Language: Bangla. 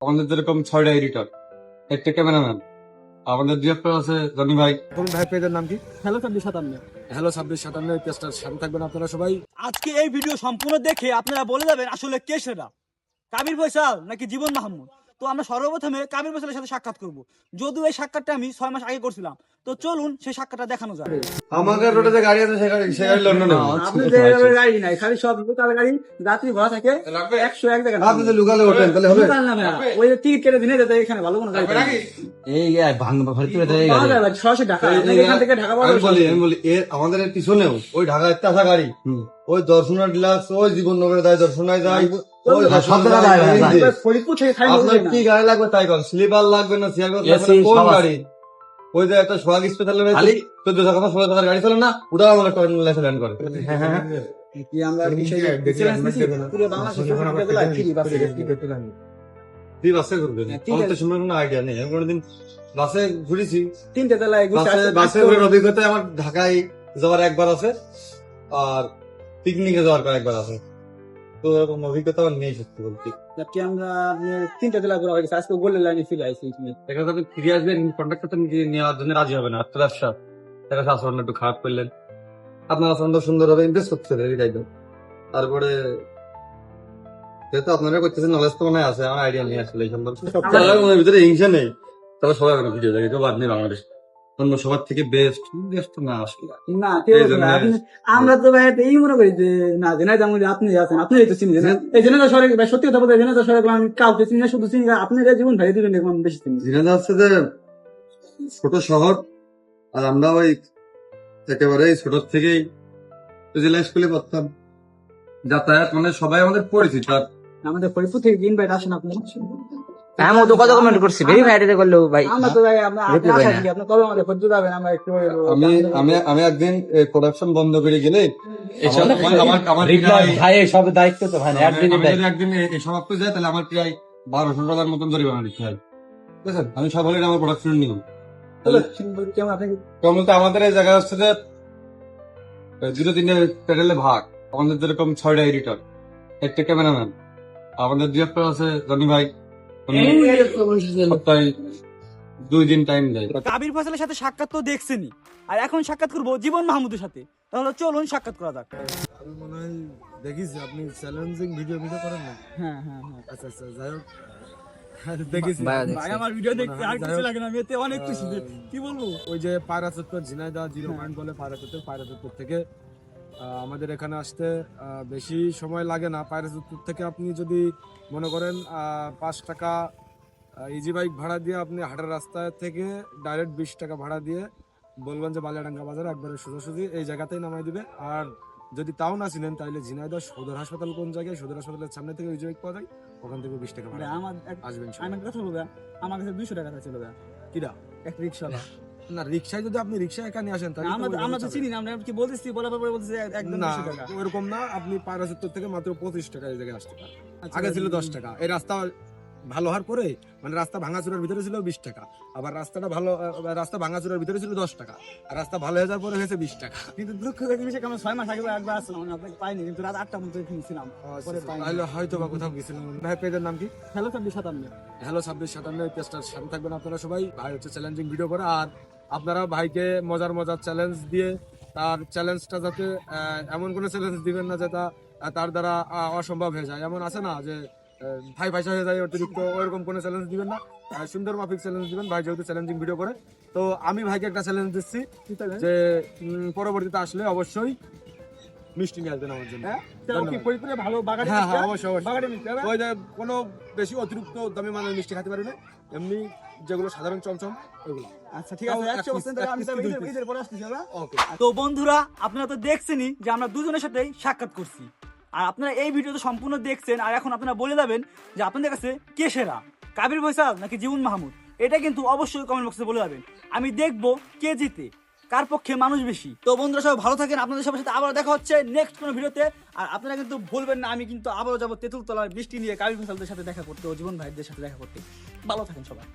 আমাদের যেরকম 6টা এডিটর, একটা ক্যামেরাম্যান, আমাদের ডিরেক্টর আছে জনি ভাই। তুমি ভাই পেজের নাম কি? হ্যালো 2657। হ্যালো 2657 এই পেজটার সাথে থাকবেন আপনারা সবাই। আজকে এই ভিডিও সম্পূর্ণ দেখে আপনারা বলে যাবেন আসলে কে সেরা, কাবির ফয়সাল নাকি জীবন মাহমুদ। তো আমরা সর্বপ্রথমে কাবির ফয়সালের সাথে সাক্ষাৎ করব, যদিও এই সাক্ষাৎটা আমি 6 মাস আগে করছিলাম। তো চলুন সেই সাক্ষাৎটা দেখানো যাবে। আমাদের রোডে যে গাড়ি আছে সে গাড়ি লন্ডনে আপনি যে গাড়ি নাই, খালি সব লোকাল গাড়ি, যাত্রী ভরা থাকে 101 জায়গা। আপনি যদি লোকালে ওঠেন তাহলে হবে। লোকাল না ভাইয়া, ওই যে টিকিট কেটে দিনে যেতে এখানে ভালো কোনো গাড়ি পাওয়া যায় না, সরাসরি ঢাকা। এখান থেকে ঢাকা পাওয়া আমি বলি আমাদের এর পিছনেও ওই ঢাকা একটা আসা গাড়ি, ওই দর্শনা ডিলাক্স, ওই জীবননগরে যায়, দর্শনায় যায়, ওই ফরিদপুর থেকে খালি আপনার কি গাড়ি লাগবে তাই কর, স্লিপার লাগবে না চেয়ার লাগবে, কোন গাড়ি? ওই যে একটা সোহাগ স্পেশাল 14 টাকা 16 টাকার গাড়ি চলে না, ওটা আমাদের টার্মিনালে এসে ল্যান্ড করে। কি আমরা বিষয় পুরো তুই বাসে ঘুরবে, আমার তো সময় কোনো আইডিয়া নেই। আমি কোনোদিন বাসে ঘুরেছি, 3টে তলায় বাসে ঘুরে অভিজ্ঞতা আমার ঢাকায় যাওয়ার একবার আছে, আর পিকনিকে যাওয়ার একবার আছে। তো এরকম অভিজ্ঞতা আমার নেই সত্যি বলতে। কি আমরা 3টে তলা ঘোরা হয়ে গেছে, আজকে গোল্ডেন লাইনে ফিরে আসছি। দেখা যাবে ফিরে আসবেন, কন্ট্রাক্টর তো নিজে নেওয়ার জন্য রাজি হবে না, আত্ম ব্যবসা। দেখা যাচ্ছে আচরণ একটু খারাপ করলেন, আপনার আচরণ সুন্দর হবে, ইমপ্রেস করতে হবে এটাই তো। তারপরে যেহেতু আপনারা করতেছেন, নলেজ তো মনে হয় আছে, আমার আইডিয়া নেই আসলে এই সম্পর্কে। মনের ভিতরে হিংসা নেই, তবে সবাই একটা ভিডিও দেখে, কেউ বাদ নেই বাংলাদেশ অন্য সবার থেকে বেস্ট না আসলে না কেউ না। আমরা তো ভাই এই মনে করি যে না জেনে যেমন আপনি আছেন, আপনি এই তো চিনি এই জেনে শহরে ভাই, সত্যি কথা বলতে জেনে শহরে আমি কাউকে চিনি না, শুধু চিনি আপনার জীবন ভাই দুজন দেখলাম বেশি চিনি। ঝিনাইদহ হচ্ছে যে ছোট শহর, আর আমরা ওই একেবারে ছোট থেকেই জেলা স্কুলে পড়তাম, যাতায়াত মানে সবাই আমাদের পরিচিত। আর আমাদের ফরিদপুর থেকে ইনভাইট আসেন আপনি। হ্যাঁ আমি তো কত কমেন্ট করছি ভেরিফাইড করলো ভাই। আমরা তো ভাই আমরা আশা করি আপনি কবে আমাদের ফরিদপুর যাবেন, আমরা একটু আমি একদিন প্রোডাকশন বন্ধ করে গেলে ভাই সব দায়িত্ব তো ভাই একদিন এই সমাপ্ত যায়, তাহলে আমার প্রায় $1200 মতন জরিমানা দিতে হয়। বুঝছেন, আমি সব হলে আমার প্রোডাকশন নিব। কেমন তো আমাদের এই জায়গা হচ্ছে যে 2-3 প্যানেলে ভাগ। আমাদের যেরকম 6টা এডিটর, একটা ক্যামেরাম্যান, আমাদের ডিরেক্টর আছে জনি ভাই, সপ্তাহে 2 দিন টাইম দেয়। কাবির ফয়সালের সাথে সাক্ষাৎ তো দেখছেনই, আর এখন সাক্ষাৎ করবো জীবন মাহমুদের সাথে। তাহলে চলুন সাক্ষাৎ করা যাক। আমি মনে হয় দেখিস আপনি চ্যালেঞ্জিং ভিডিও করেন না? হ্যাঁ হ্যাঁ হ্যাঁ, আচ্ছা যাই হোক, দেখেছি ভাই আমার ভিডিও দেখতে আর কিছু লাগে না, আমি এতে অনেক খুশি। কি বলবো, ওই যে পায়রা চত্বর ঝিনাইদহ 0 পয়েন্ট বলে পায়রা চত্বর থেকে আমাদের এখানে আসতে বেশি সময় লাগে না। পায়রা চত্বর থেকে আপনি যদি মনে করেন 5 টাকা ইজি বাইক ভাড়া দিয়ে আপনি হাটের রাস্তা থেকে ডাইরেক্ট 20 টাকা ভাড়া দিয়ে বলবেন যে বালিয়াডাঙ্গা বাজারে একবারে সোজাসুজি এই জায়গাতেই নামাই দিবে। আর যদি তাও না চিনেন তাহলে ঝিনাইদহ সদর হাসপাতাল কোন জায়গায়, সদর হাসপাতালের সামনে থেকে ইজি বাইক পাওয়া যায়, ওখান থেকে 20 টাকা ভাড়া আমার আসবেন। আমি কথা বলবো, আমার কাছে 200 টাকা ছিল কিরা এক রিক্সাওয়ালা। না রিক্সায় যদি আপনি রিক্সা এখানে আসেন তাহলে আমরা তো চিনি না, আমরা কি বলতেছি বলার পরে বলতেছি একদম না 200 টাকা। ওরকম না, আপনি পায়রা চত্বর থেকে মাত্র 25 টাকা এই জায়গায় আসতে পারেন। আচ্ছা, আগে ছিল 10 টাকা। এই রাস্তা ভালো হওয়ার পরে মানে রাস্তা ভাঙাচুরার ভিতরে ছিল 20 টাকা, আবার রাস্তা ভাঙাচুরার ভিতরে ছিল 10 টাকা, আর রাস্তা ভালো হয়ে যাওয়ার পরে হয়েছে 20 টাকা। কিন্তু দুঃখ লাগে বিষয়, আমরা 6 মাস আগে একবার আসলাম, আমি আপনাকে পাইনি, কিন্তু রাত 8টার মধ্যে কিনেছিলাম, পরে পাইনি। তাহলে হয়তো বা কোথাও গেছিলাম। ভাই পেজের নাম কি? হ্যালো 2657। হ্যালো 2657 এই পেজটার সাথে থাকবেন আপনারা সবাই। ভাই হচ্ছে চ্যালেঞ্জিং ভিডিও করে, আর আপনারা ভাইকে মজার চ্যালেঞ্জ দিয়ে তার চ্যালেঞ্জটা যাতে এমন কোনো চ্যালেঞ্জ দিবেন না যেটা তার দ্বারা অসম্ভব হয়ে যায়। এমন আছে না যে ভাই পয়সা হয়ে যায় অতিরিক্ত, ওইরকম কোনো চ্যালেঞ্জ দিবেন না, সুন্দর মাফিক চ্যালেঞ্জ দিবেন। ভাই যেহেতু চ্যালেঞ্জিং ভিডিও করে, তো আমি ভাইকে একটা চ্যালেঞ্জ দিচ্ছি যে পরবর্তীতে আসলে অবশ্যই মিষ্টি নিয়ে আসবেন আমার জন্য। ভালো বাগানে, হ্যাঁ হ্যাঁ অবশ্যই বাগানে মিষ্টি হবে। ওই যে কোনো বেশি অতিরিক্ত দামি মানের মিষ্টি খেতে পারি না, এমনি যেগুলো সাধারণ চমচম ওইগুলো। আচ্ছা ঠিক আছে, 100% টাকা আমি তবে ঈদের পরে আসতেছি। ওকে। তো বন্ধুরা আপনারা তো দেখছেনই যে আমরা দুজনের সাথেই সাক্ষাৎ করছি, আর আপনারা এই ভিডিওতে সম্পূর্ণ দেখছেন। আর এখন আপনারা বলে যাবেন যে আপনাদের কাছে কে সেরা, কাবির ফয়সাল নাকি জীবন মাহমুদ। এটা কিন্তু অবশ্যই কমেন্ট বক্সে বলে যাবেন, আমি দেখবো কে জিতে, কার পক্ষে মানুষ বেশি। তো বন্ধুরা সবাই ভালো থাকেন, আপনাদের সবার সাথে আবার দেখা হচ্ছে নেক্সট কোনো ভিডিওতে। আর আপনারা কিন্তু ভুলবেন না, আমি কিন্তু আবারও যাবো তেঁতুলতলার বৃষ্টি নিয়ে কাবির ফয়সালদের সাথে দেখা করতে ও জীবন ভাইদের সাথে দেখা করতে। ভালো থাকেন সবাই।